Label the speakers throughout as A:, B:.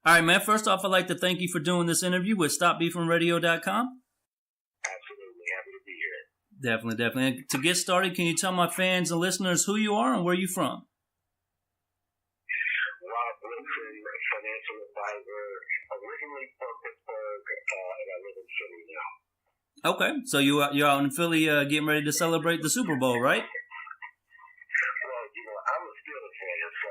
A: All right, man. First off, I'd like to thank you for doing this interview with StopBeefingRadio.com.
B: Absolutely. Happy to be here.
A: Definitely. And to get started, can you tell my fans and listeners who you are and where you're from?
B: Rob Wilson, financial advisor, originally from Pittsburgh, and I live in Philly now.
A: Okay, so you're out in Philly getting ready to celebrate the Super Bowl, right?
B: Well, I'm a Steelers fan, so,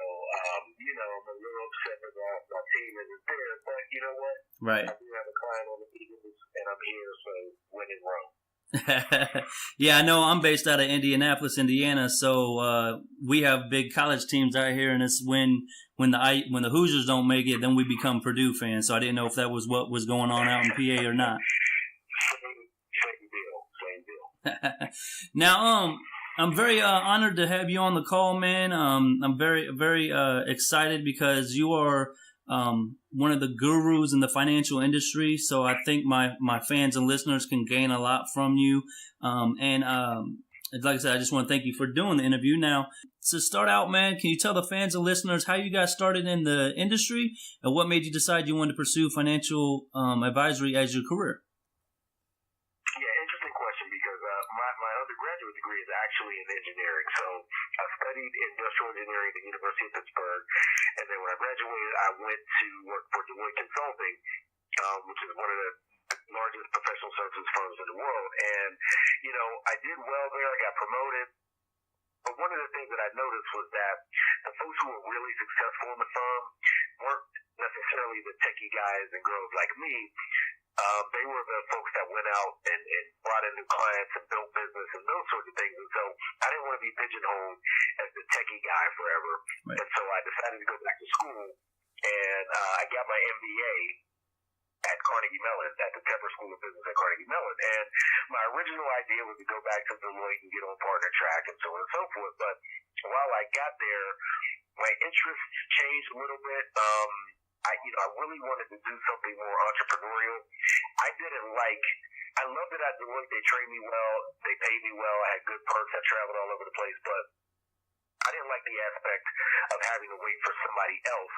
B: I'm a little upset that my team isn't there, but you know what?
A: Right.
B: I do have a client on the Eagles, and I'm here, so when in Rome.
A: Yeah, I know. I'm based out of Indianapolis, Indiana, so we have big college teams out here, and it's when the Hoosiers don't make it, then we become Purdue fans. So I didn't know if that was what was going on out in PA or not.
B: Same deal.
A: Now, I'm very honored to have you on the call, man. I'm very, very excited because you are one of the gurus in the financial industry. So I think my fans and listeners can gain a lot from you. And like I said, I just want to thank you for doing the interview. Now, to start out, man, can you tell the fans and listeners how you got started in the industry and what made you decide you wanted to pursue financial advisory as your career?
B: My undergraduate degree is actually in engineering. So I studied industrial engineering at the University of Pittsburgh. And then when I graduated, I went to work for Deloitte Consulting, which is one of the largest professional services firms in the world. And, I did well there. I got promoted. But one of the things that I noticed was that the folks who were really successful in the firm weren't necessarily the techie guys and girls like me. They were the folks that went out and brought in new clients and built business and those sorts of things. And so I didn't want to be pigeonholed as the techie guy forever. Right. And so I decided to go back to school, and I got my MBA at Carnegie Mellon, at the Tepper School of Business at Carnegie Mellon. And my original idea was to go back to Deloitte and get on partner track and so on and so forth. But while I got there, my interests changed a little bit. I really wanted to do something more entrepreneurial. I loved it at Deloitte. They trained me well. They paid me well. I had good perks. I traveled all over the place. But I didn't like the aspect of having to wait for somebody else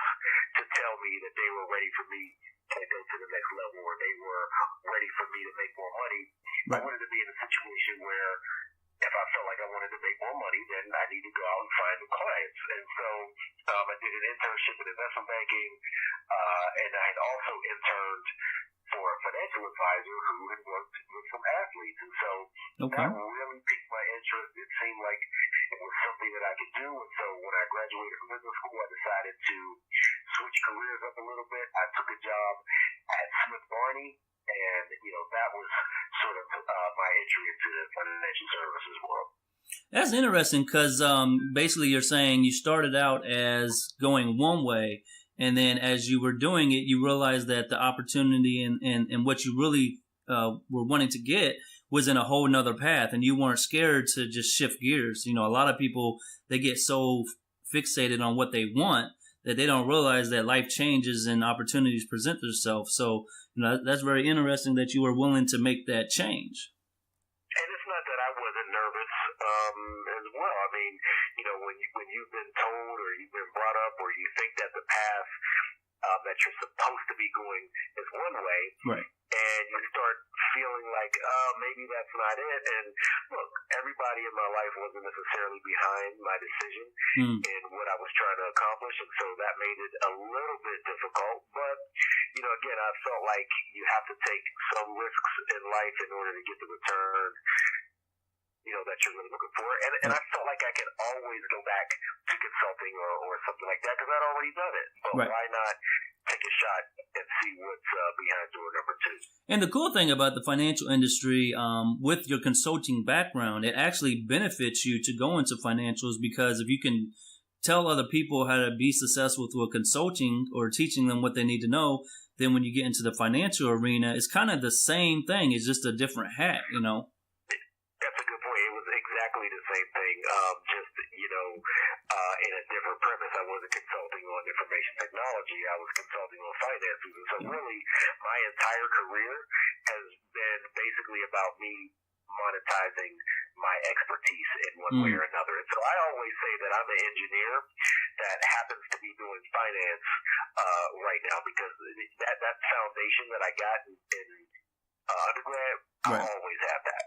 B: to tell me that they were ready for me to go to the next level, or they were ready for me to make more money. Right. I wanted to be in a situation where if I felt like I wanted to make more money, then I need to go out and find new clients. And so I did an internship in investment banking, and I had also interned for a financial advisor who had worked with some athletes. And so that really piqued my interest. It seemed like it was something that I could do. And so when I graduated from business school, I decided to switch careers up a little bit. I took a job at Smith Barney, and that was sort of my entry into the financial services world.
A: That's interesting because basically you're saying you started out as going one way, and then as you were doing it, you realized that the opportunity and what you really were wanting to get was in a whole nother path, and you weren't scared to just shift gears. A lot of people, they get so fixated on what they want that they don't realize that life changes and opportunities present themselves. So, that's very interesting that you were willing to make that change.
B: And it's not that I wasn't nervous as well. I mean, when you've been told or you've been brought up or you think that the path that you're supposed to be going is one way,
A: right,
B: and you start feeling like, maybe that's not it. And look, everybody in my life wasn't necessarily behind my decision in what I was trying to accomplish, and so that made it a little bit difficult. But, again, I felt like you have to take some risks in life in order to get the return that you're really looking for. And I felt like I could always go back to consulting or something like that because I'd already done it. But why not take a shot and see what's behind door number two?
A: And the cool thing about the financial industry, with your consulting background, it actually benefits you to go into financials because if you can tell other people how to be successful through a consulting or teaching them what they need to know, then when you get into the financial arena, it's kind of the same thing. It's just a different hat,
B: That's a good point. It was exactly the same thing, just, in a different premise. I wasn't consulting on information technology. I was consulting on finances. And so really, my entire career has been basically about me monetizing my expertise in one way or another. And so I always say that I'm an engineer that happens to be doing finance right now, because that foundation that I got in undergrad, I always have that.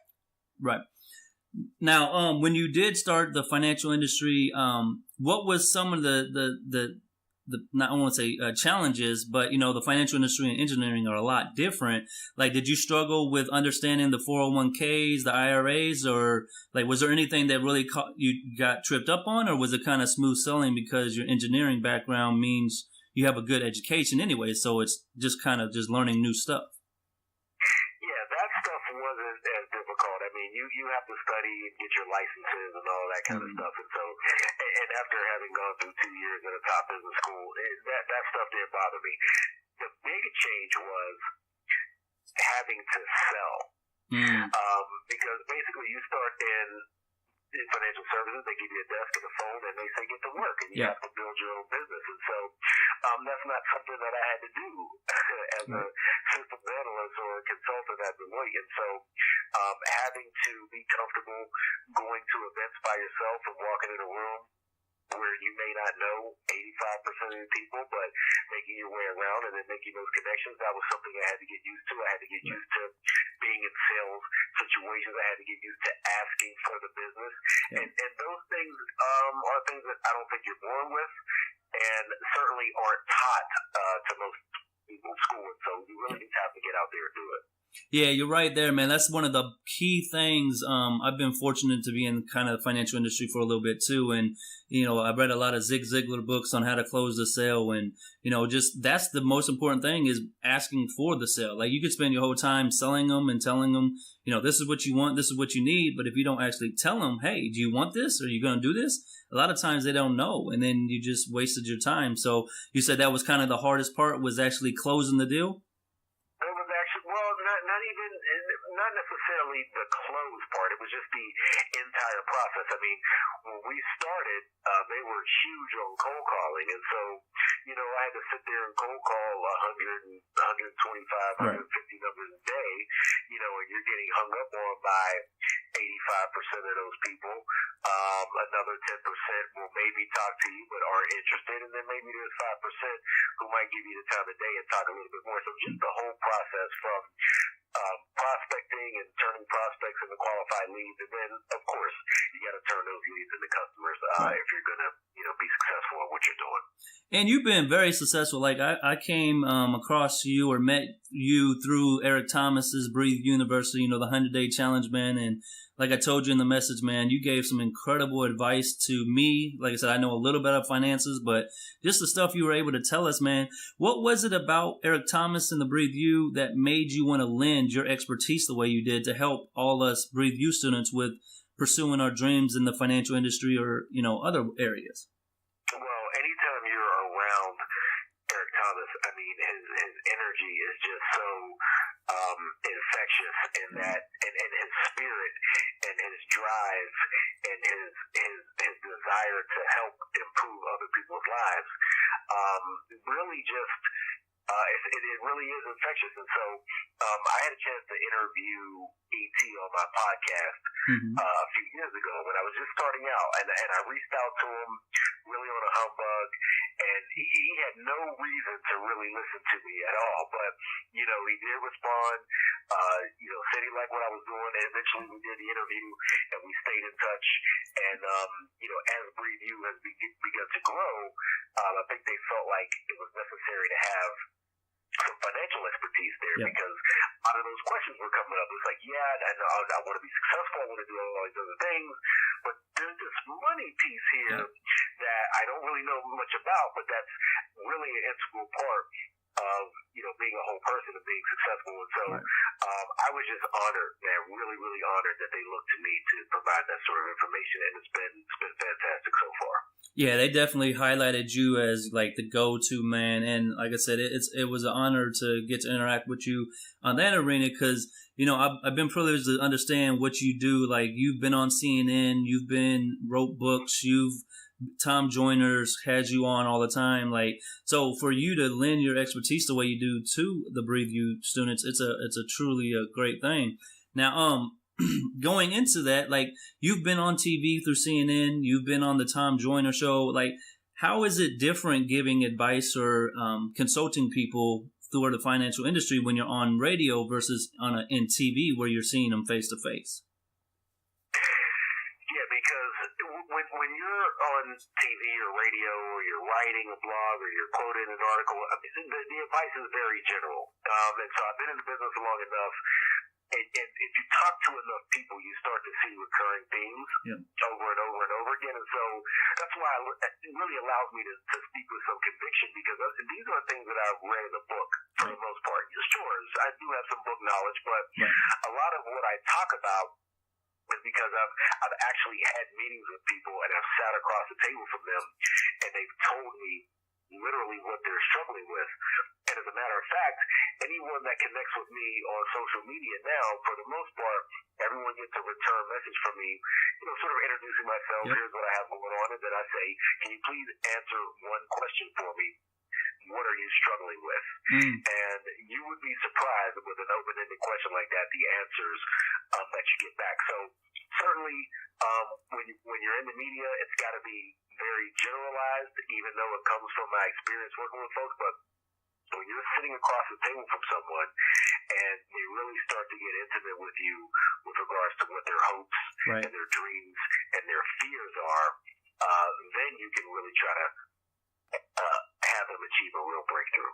A: Right. Now, when you did start the financial industry, what was some of the not I won't say challenges, but the financial industry and engineering are a lot different. Like, did you struggle with understanding the 401ks, the IRAs, or like was there anything that really you got tripped up on, or was it kind of smooth sailing because your engineering background means you have a good education anyway, so it's just kind of just learning new stuff?
B: You have to study and get your licenses and all that kind of stuff. And so, and after having gone through 2 years at a top business school, that stuff didn't bother me. The big change was having to sell. Because basically you start in financial services, they give you a desk and a phone and they say get to work, and you have to build your own business. And so that's not something that I had to do as a systems analyst or a consultant at Deloitte. And so having to be comfortable going to events by yourself and walking in a room where you may not know 85% of the people, but making your way around and then making those connections, that was something I had to get used to. I had to get used to being in sales situations. I had to get used to asking for the business. And those things are things that I don't think you're born with, and certainly aren't taught to most people in school. And so you really just have to get out there and do it.
A: Yeah, you're right there, man. That's one of the key things. I've been fortunate to be in kind of the financial industry for a little bit too. And, I've read a lot of Zig Ziglar books on how to close the sale. And, just that's the most important thing is asking for the sale. Like you could spend your whole time selling them and telling them, this is what you want, this is what you need. But if you don't actually tell them, hey, do you want this? Are you going to do this? A lot of times they don't know. And then you just wasted your time. So you said that was kind of the hardest part, was actually closing the deal?
B: Not necessarily the close part. It was just the entire process. I mean, when we started, they were huge on cold calling. And so, I had to sit there and cold call 100, 125, 150 numbers a day, and you're getting hung up on by 85% of those people. Another 10% will maybe talk to you but aren't interested. And then maybe there's 5% who might give you the time of day and talk a little bit more. So just the whole process from prospecting and turning prospects into qualified leads, and then of course you got to turn those leads into customers if you're going to be successful in what you're doing.
A: And you've been very successful. Like I came across you or met you through Eric Thomas's Breathe University, the 100-Day Challenge, man. And like I told you in the message, man, you gave some incredible advice to me. Like I said, I know a little bit of finances, but just the stuff you were able to tell us, man. What was it about Eric Thomas and the Breathe U that made you want to lend your expertise the way you did to help all us Breathe U students with pursuing our dreams in the financial industry or, other areas?
B: Well, anytime you're around Eric Thomas, I mean, his energy is just so infectious in that, and his spirit and his drive and his desire to help improve other people's lives really just it really is infectious. And so I had a chance to interview E.T. on my podcast a few years ago when I was just starting out, and I reached out to him really on a humbug, and he had no reason to really listen to me at all, but he did respond, said he liked what I was doing, and eventually we did the interview and we stayed in touch. And as Breathe U has begun to grow, I think they felt like it was necessary to have some financial expertise there, because a lot of those questions were coming up. It was like, I want to be successful, I want to do all these other things, but there's this money piece here that I don't really know much about, but that's really an integral part of being a whole person and being successful. And so I was just honored, man, really, really honored that they looked to me to provide that sort of information, and it's been fantastic so far.
A: Yeah, they definitely highlighted you as like the go-to man, and like I said, it was an honor to get to interact with you on that arena, because I've been privileged to understand what you do. Like you've been on CNN, you've wrote books, Tom Joyner's has you on all the time. Like, so for you to lend your expertise the way you do to the Breathe U students, it's a truly a great thing. Now, going into that, like you've been on TV through CNN, you've been on the Tom Joyner show. Like, How is it different giving advice or consulting people through the financial industry when you're on radio versus in TV where you're seeing them face to face?
B: Yeah, because when you're on TV or radio or you're writing a blog or you're quoting an article, I mean, the advice is very general. And so I've been in the business long enough. And if you talk to enough people, you start to see recurring themes over and over and over again. And so that's why it really allows me to speak with some conviction, because these are things that I've read in a book for the most part. Sure, I do have some book knowledge, but a lot of what I talk about is because I've actually had meetings with people and I've sat across the table from them and they've told me literally what they're struggling with. And as a matter of fact, anyone that connects with me on social media now, for the most part, everyone gets a return message from me, sort of introducing myself. Here's what I have going on. And then I say, can you please answer one question for me? What are you struggling with? And you would be surprised with an open-ended question like that, the answers that you get back. So certainly, when you're in the media, it's got to be very generalized, even though it comes from my experience working with folks. But when you're sitting across the table from someone and they really start to get intimate with you with regards to what their hopes and their dreams and their fears are, then you can really try to have them achieve a real breakthrough.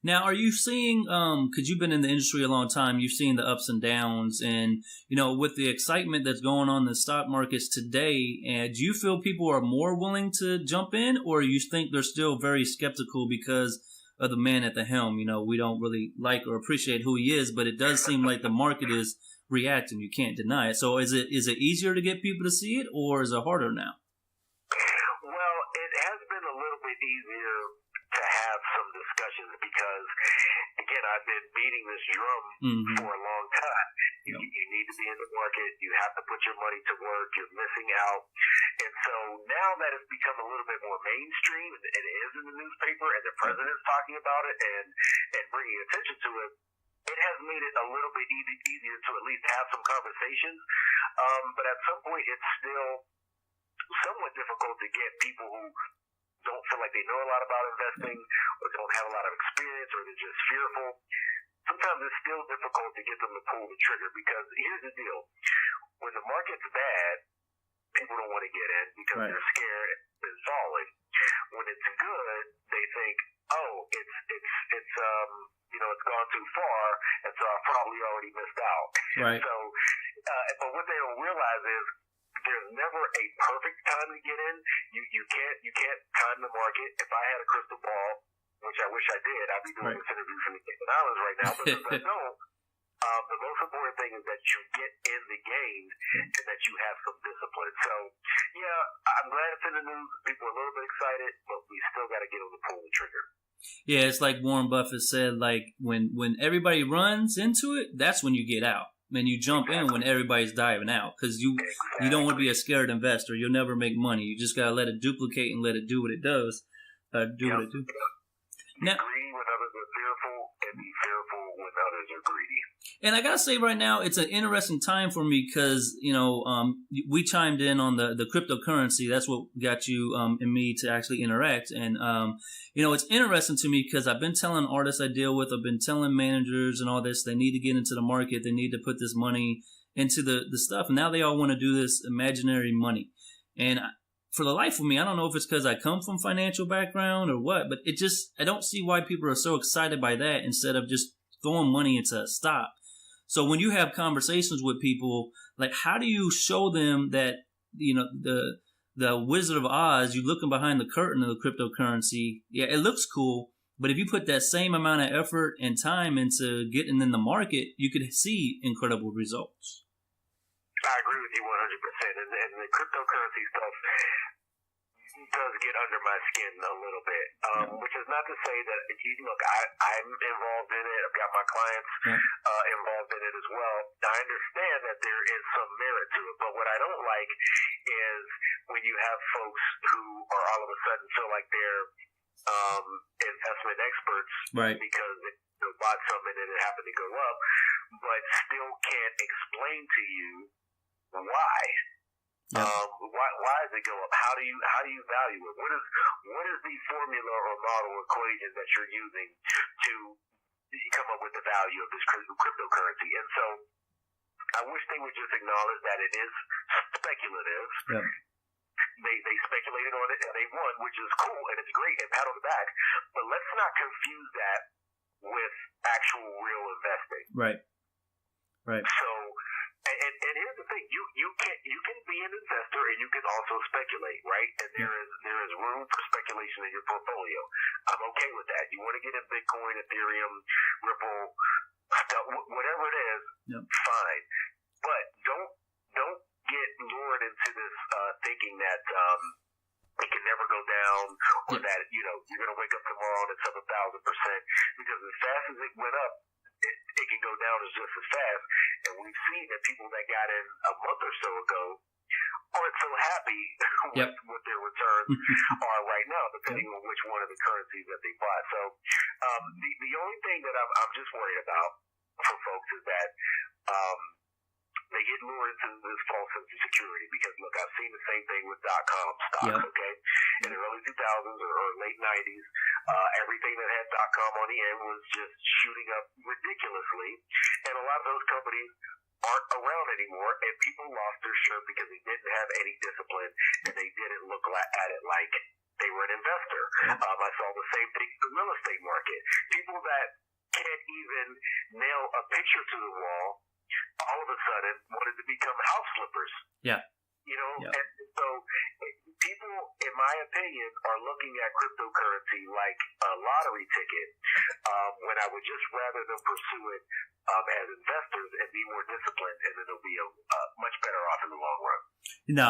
A: Now, are you seeing, because you've been in the industry a long time, you've seen the ups and downs, and, with the excitement that's going on in the stock markets today, do you feel people are more willing to jump in, or you think they're still very skeptical because of the man at the helm? We don't really like or appreciate who he is, but it does seem like the market is reacting. You can't deny it. So is it easier to get people to see it, or is it harder now?
B: Well, it has been a little bit easier to have some discussions because, again, I've been beating this drum for a long time. You need to be in the market. You have to put your money to work. You're missing out. And so now that it's become a little bit more mainstream, and it is in the newspaper, and the president's talking about it and bringing attention to it, it has made it a little bit easier to at least have some conversations. But at some point, it's still somewhat difficult to get people who don't feel like they know a lot about investing or don't have a lot of experience or they're just fearful. Sometimes it's still difficult to get them to pull the trigger because here's the deal. When the market's bad, people don't want to get in because they're scared it's falling. When it's good, they think, oh, it's gone too far, and so I probably already missed out.
A: Right.
B: So, but what they don't realize is there's never a perfect time to get in. You can't time the market. If I had a crystal ball, which I wish I did, I'd be doing this interview from the Cayman Islands right now. But since I don't, the most important thing is that you get in the game and that you have some discipline. So, yeah, I'm glad it's in the news. People are a little bit excited, but we still got to get them to pull the trigger.
A: Yeah, it's like Warren Buffett said, like when everybody runs into it, that's when you get out. And you jump in when everybody's diving out because you don't want to be a scared investor. You'll never make money. You just got to let it duplicate and let it do what it does. What it do.
B: Now, greedy when others are fearful and be fearful when others are greedy.
A: And I got to say right now, it's an interesting time for me because, we chimed in on the cryptocurrency. That's what got you and me to actually interact. And, it's interesting to me because I've been telling artists I deal with, I've been telling managers and all this, they need to get into the market. They need to put this money into the stuff. And now they all want to do this imaginary money. And for the life of me, I don't know if it's because I come from financial background or what, but I don't see why people are so excited by that instead of just throwing money into a stock. So when you have conversations with people, like how do you show them that, the Wizard of Oz, you're looking behind the curtain of the cryptocurrency. Yeah, it looks cool, but if you put that same amount of effort and time into getting in the market, you could see incredible results.
B: I agree with you 100%. And the cryptocurrency stuff does get under my skin a little bit, which is not to say that, look, I'm involved in it. I've got my clients involved in it as well. I understand that there is some merit to it, but what I don't like is when you have folks who are all of a sudden feel like they're investment experts because they bought something and it happened to go up, but still can't explain to you why.
A: Yep.
B: Why does it go up? How do you value it? What is the formula or model equation that you're using to come up with the value of this cryptocurrency? And so I wish they would just acknowledge that it is speculative.
A: Yep.
B: They speculated on it and they won, which is cool and it's great and pat on the back. But let's not confuse that with actual real investing.
A: Right.
B: So, and here's the thing: you can be an investor and you can also speculate, right? And there is room for speculation in your portfolio. I'm okay with that. You want to get in Bitcoin, Ethereum, Ripple, stuff, whatever it is, fine. But don't get lured into this thinking that it can never go down, or that you're going to wake up tomorrow and it's up 1,000%. Because as fast as it went up, it can go down just as fast. And we've seen that people that got in a month or so ago aren't so happy with what their returns are right now, depending on which one of the currencies that they bought. So the only thing that I'm just worried about for folks is that they get lured into this false sense of security. Because look, I've seen the same thing with .com stocks. Okay, in the early 2000s or late 90s, everything that had .com on the end was just shooting up ridiculously, and a lot of those companies aren't around anymore, and people lost their shirt because they didn't have any discipline and they didn't look at it like they were an investor. I saw the same thing in the real estate market. People that can't even nail a picture to the wall all of a sudden wanted to become house flippers. And so people, in my opinion, are looking at cryptocurrency like a lottery ticket, when I would just rather them pursue it as investors and be more disciplined, and then they'll be much better off in the long run.
A: No,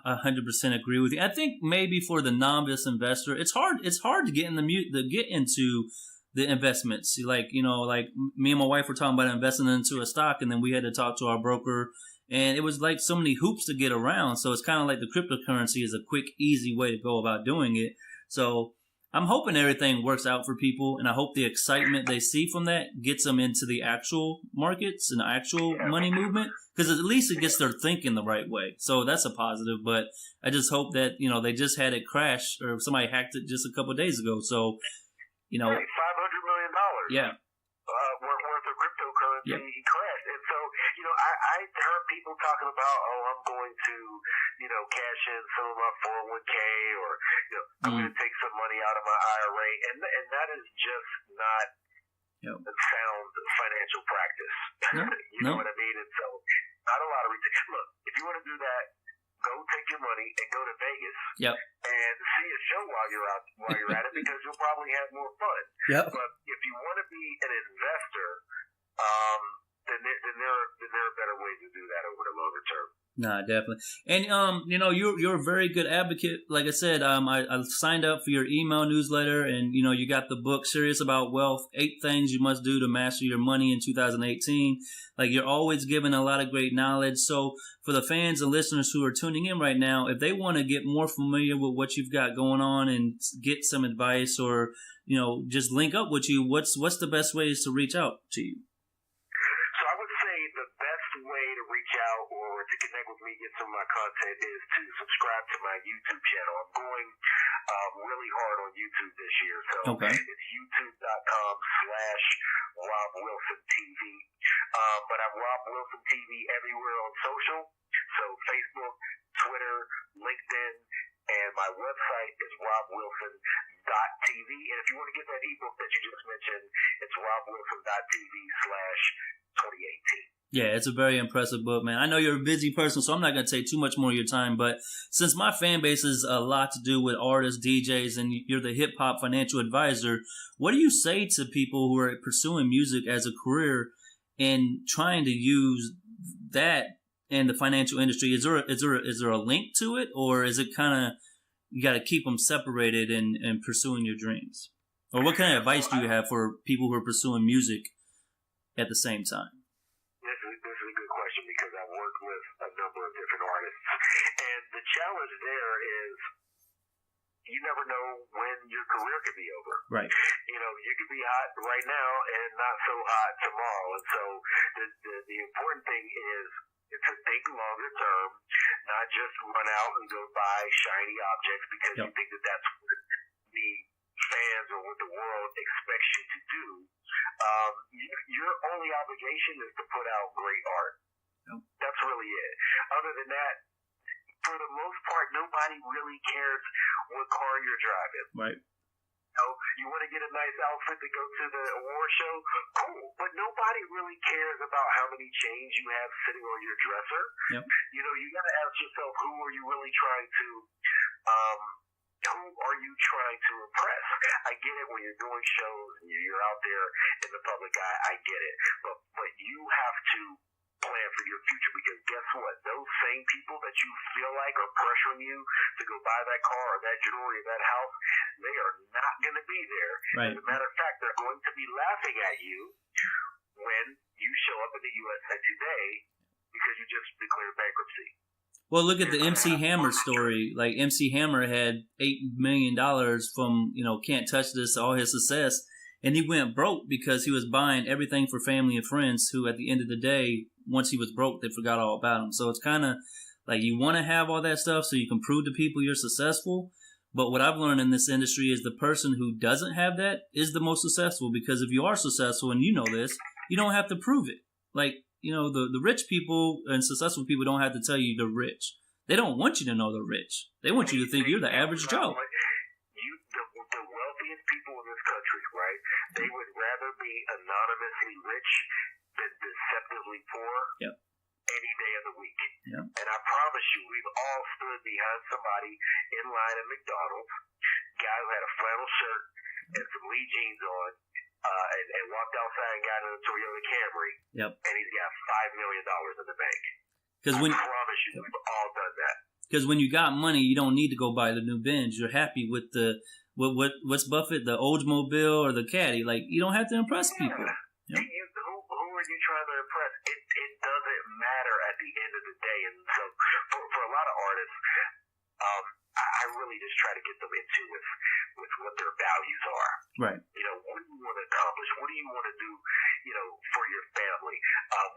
A: I 100% agree with you. I think maybe for the novice investor, it's hard to get into the investments. Like me and my wife were talking about investing into a stock, and then we had to talk to our broker, and it was like so many hoops to get around. So it's kind of like the cryptocurrency is a quick, easy way to go about doing it. So I'm hoping everything works out for people, and I hope the excitement they see from that gets them into the actual markets and the actual money movement, because at least it gets their thinking the right way. So that's a positive, but I just hope that, they just had it crash, or somebody hacked it just a couple of days ago. So,
B: $500 million.
A: Yeah.
B: Worth of cryptocurrency crashed. And so, I heard people talking about, I'm going to, cash in some of my 401k, or, I'm going to take some money out of my IRA. And that is just not sound financial practice. You know what I mean? And so, not a lot of look, if you want to do that, go take your money and go to Vegas and see a show while you're at it, because you'll probably have more fun. But if you want to be an investor, then there are better ways to do that over the longer term.
A: Nah, definitely. And you're a very good advocate. Like I said, I signed up for your email newsletter, and you got the book Serious About Wealth: 8 Things You Must Do to Master Your Money in 2018. Like, you're always giving a lot of great knowledge. So for the fans and listeners who are tuning in right now, if they want to get more familiar with what you've got going on and get some advice, or just link up with you, what's the best ways to reach out to you?
B: So I would say the best way to reach out or to connect with me, get some of my content, is to subscribe to my YouTube channel. I'm going really hard on YouTube this year. So it's youtube.com/Rob Wilson TV. But I'm Rob Wilson TV everywhere on social. So Facebook, Twitter, LinkedIn, and my website is robwilson.tv. And if you want to get that ebook that you just mentioned, it's robwilson.tv/2018.
A: Yeah, it's a very impressive book, man. I know you're a busy person, so I'm not going to take too much more of your time. But since my fan base is a lot to do with artists, DJs, and you're the hip-hop financial advisor, what do you say to people who are pursuing music as a career and trying to use that in the financial industry? Is there a link to it, or is it kind of you got to keep them separated and pursuing your dreams? Or what kind of advice do you have for people who are pursuing music at the same time?
B: Because I've worked with a number of different artists, and the challenge there is you never know when your career could be over.
A: Right.
B: You could be hot right now and not so hot tomorrow. And so the important thing is to think longer term, not just run out and go buy shiny objects because you think that that's what the fans or what the world expects you to do. Your only obligation is to put out great art. That's really it. Other than that, for the most part, nobody really cares what car you're driving.
A: Right.
B: You want to get a nice outfit to go to the award show? Cool. But nobody really cares about how many chains you have sitting on your dresser.
A: Yep.
B: You got to ask yourself, who are you really trying to impress? I get it when you're doing shows and you're out there in the public eye. I get it. But you have to plan for your future, because guess what? Those same people that you feel like are pressuring you to go buy that car or that jewelry or that house, they are not going to be there.
A: Right.
B: As a matter of fact, they're going to be laughing at you when you show up in the USA Today because you just declared bankruptcy.
A: Well, look at the MC Hammer story. Like, MC Hammer had $8 million from, Can't Touch This, all his success, and he went broke because he was buying everything for family and friends who, at the end of the day, once he was broke, they forgot all about him. So it's kind of like you want to have all that stuff so you can prove to people you're successful. But what I've learned in this industry is the person who doesn't have that is the most successful, because if you are successful, and you know this, you don't have to prove it. Like, the rich people and successful people don't have to tell you they're rich. They don't want you to know they're rich. They want you to think you're the average Joe.
B: The wealthiest people in this country, right? They would rather be anonymously rich than deceptively poor.
A: Yep.
B: Any day of the week.
A: Yep.
B: And I promise you, we've all stood behind somebody in line at McDonald's, guy who had a flannel shirt and some Lee jeans on, and walked outside and got in a Toyota Camry.
A: Yep.
B: And he's got $5 million in the bank. I promise you, we've all done that.
A: Because when you got money, you don't need to go buy the new Benz. You're happy with what's Buffett, the Oldsmobile or the Caddy. Like, you don't have to impress people. Yep.
B: Who are you trying to impress? It doesn't matter at the end of the day. And so for a lot of artists, I really just try to get them into with what their values are.
A: Right.
B: What do you want to accomplish? What do you want to do, for your family?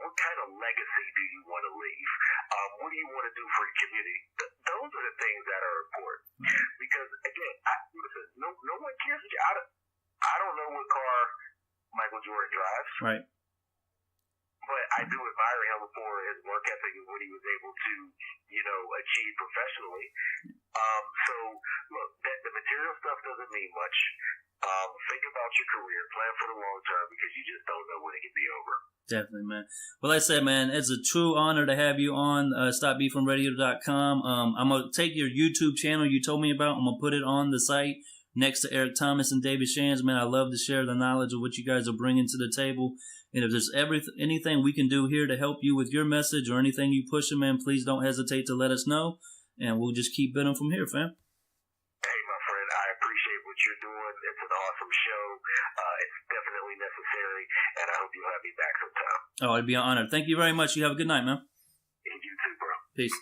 B: What kind of legacy do you want to leave? What do you want to do for your community? Those are the things that are important. Because, again, listen, no one cares. I don't know what car Michael Jordan drives.
A: Right.
B: But I do admire him for his work ethic and what he was able to, achieve professionally. So, look, the material stuff doesn't mean much. Think about your career, plan for the long term, because you just don't know when it can be over.
A: Definitely, man. Well, like I said, man, it's a true honor to have you on StopBeefingRadio.com. I'm going to take your YouTube channel you told me about. I'm going to put it on the site next to Eric Thomas and David Shands. Man, I love to share the knowledge of what you guys are bringing to the table. And if there's anything we can do here to help you with your message or anything you pushing, man, please don't hesitate to let us know. And we'll just keep bidding from here, fam.
B: Hey, my friend, I appreciate what you're doing. It's an awesome show. It's definitely necessary, and I hope you'll have me back sometime.
A: Oh, it'd be an honor. Thank you very much. You have a good night, man.
B: And you too, bro.
A: Peace.